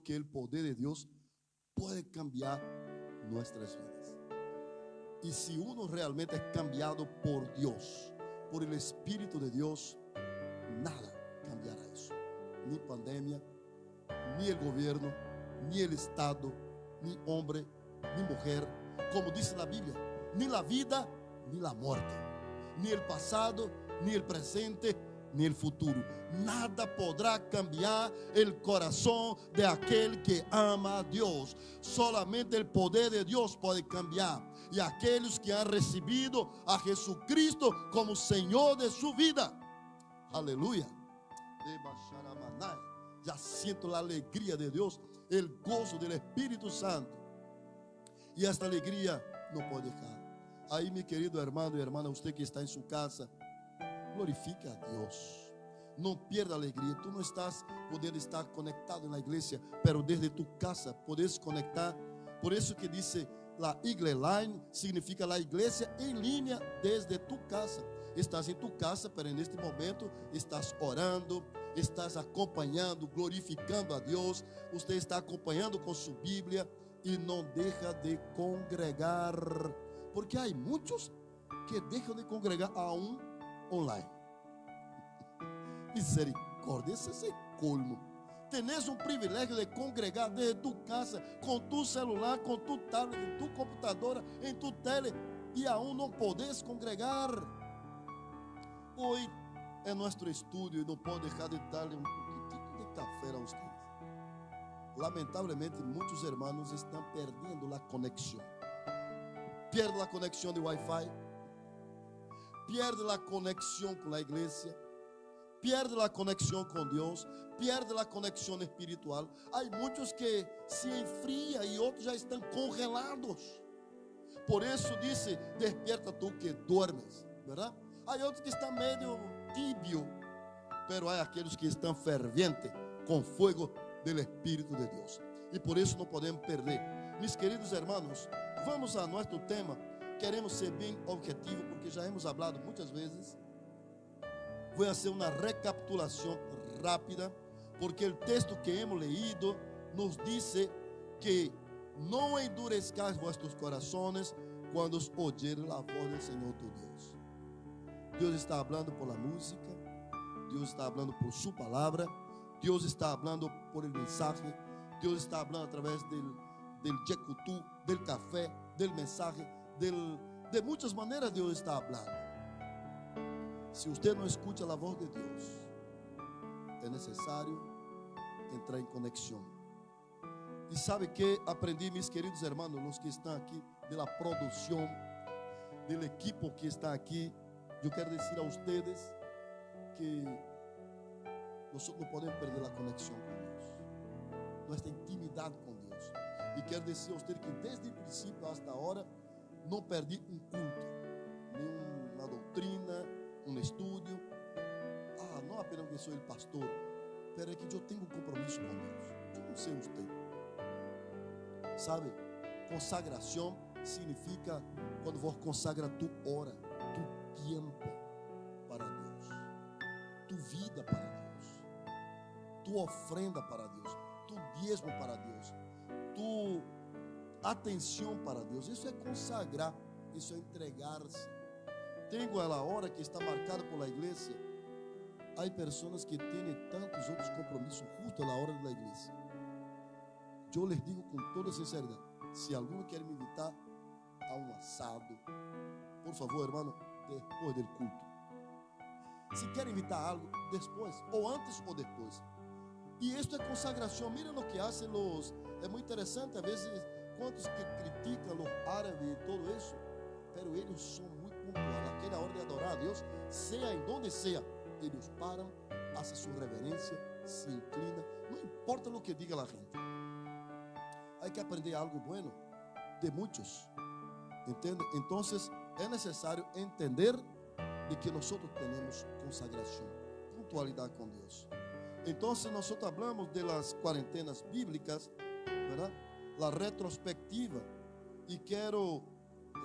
que el poder de Dios puede cambiar nuestras vidas. Y si uno realmente es cambiado por Dios, por el Espíritu de Dios, nada cambiará eso. Ni pandemia, ni el gobierno, ni el Estado, ni hombre, ni mujer. Como dice la Biblia, ni la vida, ni la muerte, ni el pasado, ni el presente, ni el futuro. Nada podrá cambiar el corazón de aquel que ama a Dios. Solamente el poder de Dios puede cambiar. Y aquellos que han recibido a Jesucristo como Señor de su vida. Aleluya. Ya siento la alegría de Dios, el gozo del Espíritu Santo. Y esta alegría no puede dejar. Ahí, mi querido hermano y hermana, usted que está en su casa, glorifica a Dios. No pierda alegría. Tú no estás pudiendo estar conectado en la iglesia, pero desde tu casa puedes conectar. Por eso que dice la Iglesia Line, significa la iglesia en línea desde tu casa. Estás en tu casa, pero en este momento estás orando, estás acompanhando, glorificando a Deus. Você está acompanhando com sua Bíblia e não deixa de congregar, porque há muitos que deixam de congregar aún online. Misericórdia, esse é colmo. Tens um privilégio de congregar desde tu casa, com tu celular, com tu tablet, em tu computadora, em tu tele, e aún não podes congregar. Hoje é nosso estudo e não pode deixar de dar-lhe um pouquinho de café a vocês. Lamentavelmente, muitos irmãos estão perdendo a conexão. Perde a conexão de Wi-Fi, perde a conexão com a igreja, perde a conexão com Deus, perde a conexão espiritual. Há muitos que se enfriam e outros já estão congelados. Por isso disse: despierta tu que duermes, verdade? Há outros que estão meio tibio, pero há aqueles que estão ferventes com fogo do Espírito de Deus. E por isso não podemos perder. Meus queridos irmãos, vamos a nosso tema. Queremos ser bem objetivos, porque já hemos hablado muitas vezes. Vou fazer uma recapitulação rápida, porque o texto que hemos leído nos diz que não endurezcais vossos corações quando oyeres a voz do Senhor tu Deus. Deus está falando por la música, Deus está falando por sua palavra, Deus está falando por el mensaje, Deus está falando através del jecutu, del café, del mensaje, de muitas maneiras Deus está falando. Se você não escuta a voz de Deus, é necessário entrar em conexão. E sabe que aprendi, meus queridos irmãos, os que estão aqui, da produção, do equipo que está aqui, eu quero dizer a vocês que nós não podemos perder a conexão com Deus, nossa intimidade com Deus. E quero dizer a vocês que desde o princípio hasta agora não perdi um culto, nem uma doutrina, um estudo. Não apenas que sou o pastor, mas é que eu tenho um compromisso com Deus. Eu não sei você. Sabe, consagração significa quando você consagra tu hora, tu tempo para Deus, tu vida para Deus, tu ofrenda para Deus, tu diezmo para Deus, tu atenção para Deus. Isso é consagrar, isso é entregar-se. Tenho a hora que está marcada por la igreja. Há pessoas que têm tantos outros compromissos justo na hora da igreja. Eu les digo com toda sinceridade: se alguém quer me invitar a um assado, por favor, irmão, depois do culto. Se quer invitar algo, depois, ou antes ou depois. E isto é consagração. Miren o que fazem os. É muito interessante, às vezes, quantos que criticam os árabes e tudo isso, pero eles são muito pontuais. Naquela hora de adorar a Deus, seja em donde seja, eles param, fazem sua reverência, se inclinam, não importa o que diga a gente. Há que aprender algo bueno de muitos, entende? Então, é necessário entender de que nós temos consagração, pontualidade com Deus. Então, nós falamos de las quarentenas bíblicas, ¿verdad? La retrospectiva, e quero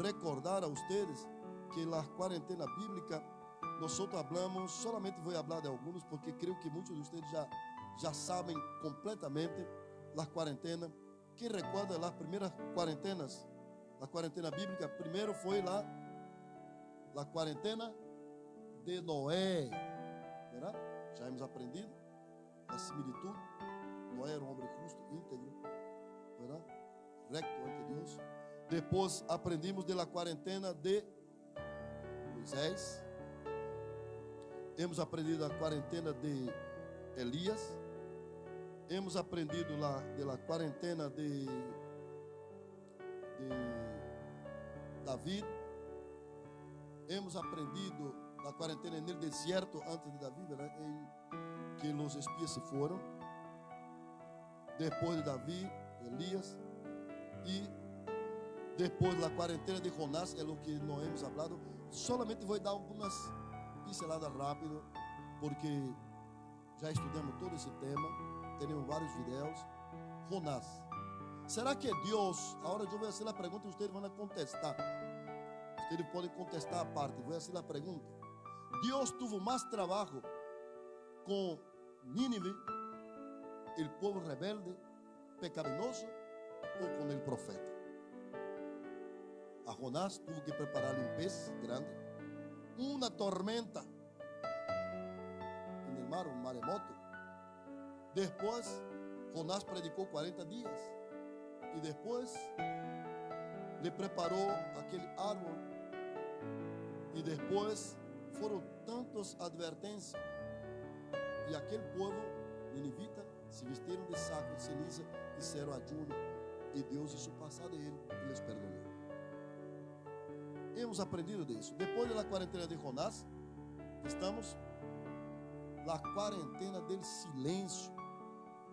recordar a vocês que la quarentena bíblica nós falamos, solamente vou falar de alguns, porque creio que muitos de vocês já sabem completamente, las cuarentenas. ¿Quién recuerda las primeras cuarentenas? La cuarentena bíblica. Primero fue la cuarentena de Noé, ¿verdad? Ya hemos aprendido la similitud. Noé era un hombre justo, íntegro, ¿verdad? Recto ante Dios. Después aprendimos de la cuarentena de Moisés. Hemos aprendido la cuarentena de Elías. Hemos aprendido de la cuarentena de David. Hemos aprendido la cuarentena en el desierto antes de David, ¿verdad? En que los espías se fueron. Después de David, Elías. Y después la cuarentena de Jonás, es lo que no hemos hablado. Solamente voy a dar algunas pinceladas rápido, porque já estudamos todo esse tema, temos vários vídeos. Jonás. Será que Deus, agora eu vou fazer a pergunta e vocês vão contestar. Vocês podem contestar a parte. Vou fazer a pergunta. Deus tuvo mais trabalho com Nínive, o povo rebelde, pecaminoso, ou com o profeta? A Jonás tuvo que preparar um pez grande, uma tormenta en el mar, un maremoto. Después, Jonás predicó 40 días. Y después le preparó aquel árbol. Y después fueron tantas advertencias. Y aquel pueblo ninivita se vistieron de saco y ceniza, hicieron ayuno. Y Dios hizo pasar de él y les perdonó. Hemos aprendido de eso. Después de la cuarentena de Jonás, estamos la cuarentena del silencio.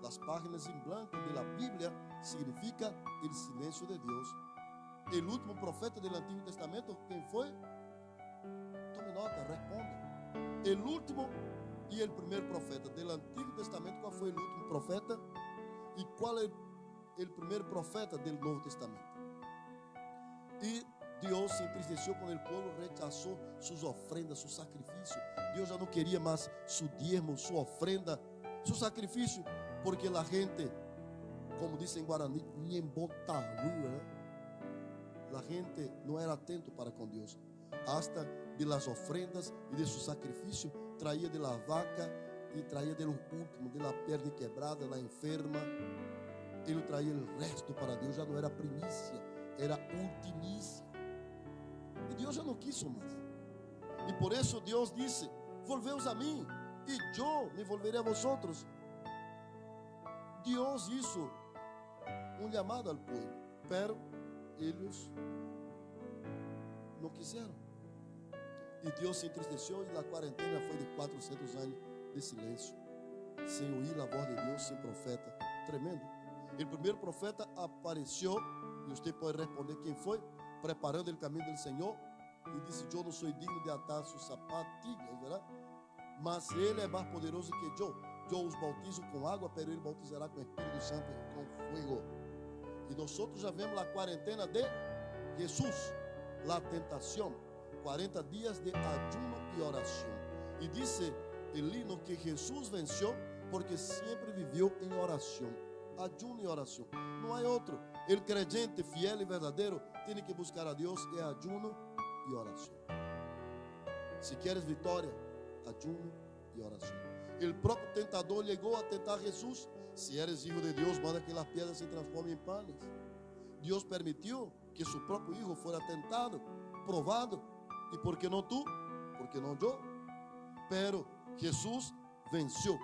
Las páginas en blanco de la Biblia significa el silencio de Dios. El último profeta del Antiguo Testamento, ¿quién fue? Tome nota, responda. El último y el primer profeta del Antiguo Testamento, ¿cuál fue el último profeta? ¿Y cuál es el primer profeta del Nuevo Testamento? Y Dios se entristeció con el pueblo, rechazó sus ofrendas, su sacrificio. Dios ya no quería más su diezmo, su ofrenda, su sacrificio, porque la gente, como dice en guaraní, la gente no era atento para con Dios. Hasta de las ofrendas y de su sacrificio, traía de la vaca y traía de lo último, de la pierna quebrada, la enferma. Él traía el resto para Dios, ya no era primicia, era ultimícia. E Deus já não quiso mais. E por isso Deus disse: volveos a mim, e eu me volveré a vosotros. Deus hizo um chamado ao povo, pero eles não quiseram. E Deus se entristeceu, e a quarentena foi de 400 anos de silêncio, sem ouvir a voz de Deus, sem profeta. Tremendo. O primeiro profeta apareceu, e você pode responder quem foi, preparando o caminho do Senhor, e disse: eu não sou digno de atar suas sapatilhas, verdade? Mas ele é mais poderoso que eu. Eu os bautizo com água, pero ele bautizará com o Espírito Santo e com fogo. E nós já vemos a quarentena de Jesus, a tentação, 40 dias de ayuno e oração. E disse el hino que Jesus venceu porque sempre viveu em oração. Ayuno e oração. Não há outro. El creyente fiel e verdadeiro tem que buscar a Deus é ayuno e oração. Se queres vitória, ayuno e oração. O próprio tentador chegou a tentar Jesus. Se eres hijo de Deus, manda que as pedras se transformem em panes. Deus permitiu que seu próprio hijo fuera tentado, provado. E por que não tu? Por que não eu? Pero Jesus venceu.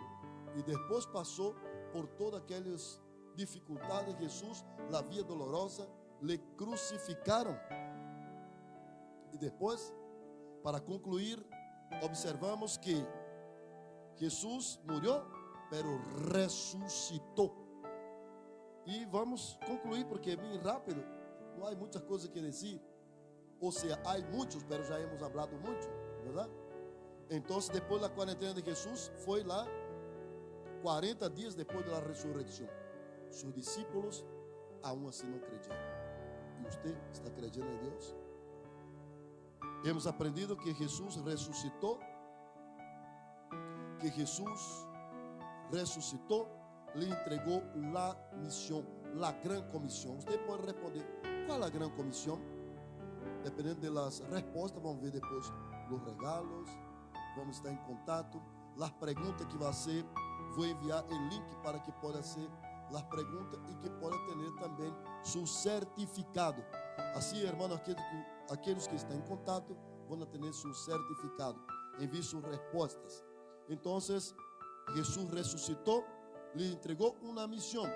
E depois passou por todas aquelas dificuldades. Jesus, a via dolorosa, le crucificaram. E depois, para concluir, observamos que Jesus morreu, pero ressuscitou. E vamos concluir, porque é bem rápido, não há muitas coisas que dizer. Ou seja, há muitos, pero já hemos hablado muito, verdade? Então, depois da quarentena de Jesus, foi lá 40 dias depois da ressurreição. Seus discípulos, aún assim não creyeron. E você está creyendo em Deus? Hemos aprendido que Jesus ressuscitou. Que Jesus ressuscitou. lhe entregou la missão, la grande comissão. Você pode responder, qual é a grande comissão? Dependendo das respostas, vamos ver depois os regalos, vamos estar em contato. As perguntas que vai ser, vou enviar o link para que possa ser as perguntas e que possa ter também seu certificado. Assim, irmão, aqueles que estão em contato vão ter seu certificado. Envie suas respostas. Então, Jesus ressuscitou, lhe entregou uma missão,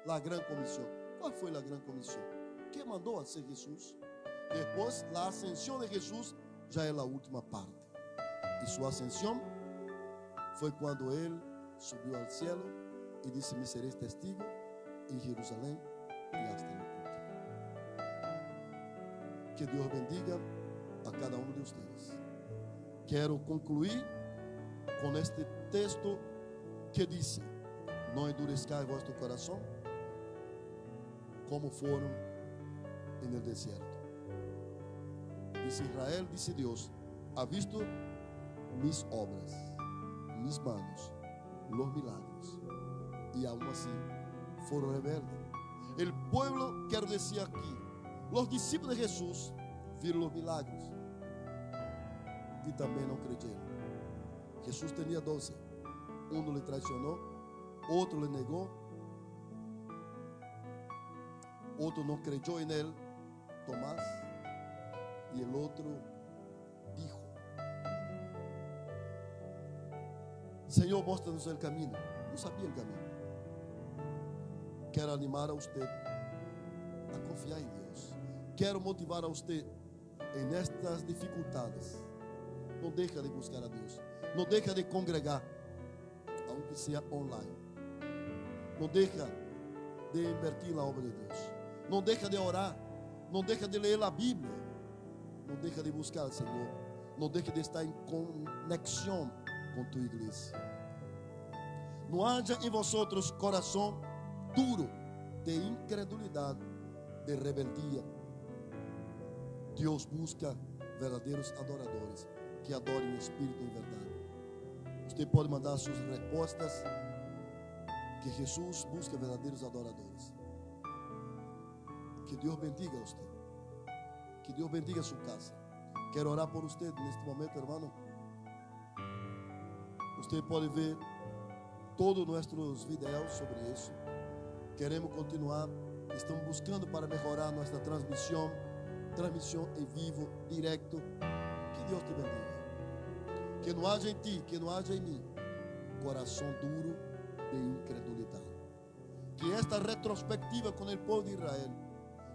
a grande comissão. Qual foi a grande comissão? Que mandou a ser Jesus? Depois, a ascensão de Jesus já é a última parte. E sua ascensão foi quando ele subiu ao céu e disse: me sereis testigo em Jerusalém e hasta no último. Que Deus bendiga a cada um de vocês. Quero concluir com este texto que diz: não endurezcais vosso coração, como foram no deserto. Disse Israel, disse Deus: ha visto mis obras, mis manos, los milagros, y aún así fueron rebeldes. El pueblo, quero decir aqui, os discípulos de Jesus viram os milagros e também não creyeron. Jesus tinha 12, um lhe traicionou, outro lhe negou, outro não creyó em ele, Tomás, e o outro dijo: Senhor, mostra-nos o caminho. Não sabia o caminho. Quero animar a você a confiar em Deus. Quero motivar a você em estas dificuldades. Não deixa de buscar a Deus. Não deixa de congregar, aunque seja online. Não deixa de invertir na obra de Deus. Não deixa de orar. Não deixa de ler a Bíblia. Não deixa de buscar o Senhor. Não deixa de estar em conexão com tua igreja. Não haja em vosotros coração duro de incredulidade, de rebeldia. Deus busca verdadeiros adoradores que adorem o Espírito em verdade. Você pode mandar suas respostas, que Jesus busca verdadeiros adoradores. Que Deus bendiga a você. Que Deus bendiga a sua casa. Quero orar por você neste momento, irmão. Você pode ver todos nossos vídeos sobre isso. Queremos continuar. Estamos buscando para melhorar nossa transmissão em vivo, direto. Que Deus te bendiga. Que não haja em ti, que não haja em mim coração duro de incredulidade. Que esta retrospectiva com o povo de Israel,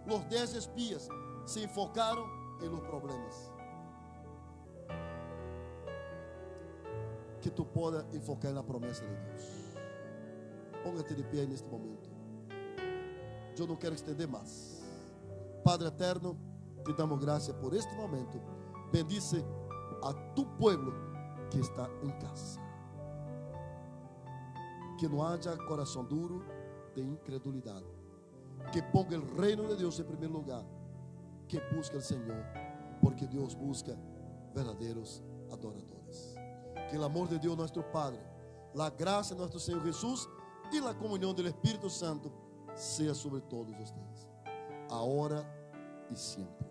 os 10 espias se enfocaram em los problemas. Que tu possa enfocar na promessa de Deus. Ponga-te de pé neste momento. Eu não quero estender mais. Padre eterno, te damos graça por este momento. Bendice a tu pueblo que está em casa. Que não haja coração duro de incredulidade. Que ponga o reino de Deus em primeiro lugar. Que busque o Senhor, porque Deus busca verdadeiros adoradores. Que o amor de Deus, nosso Padre, a graça de nosso Senhor Jesus e a comunhão do Espírito Santo seja sobre todos vocês, agora e sempre.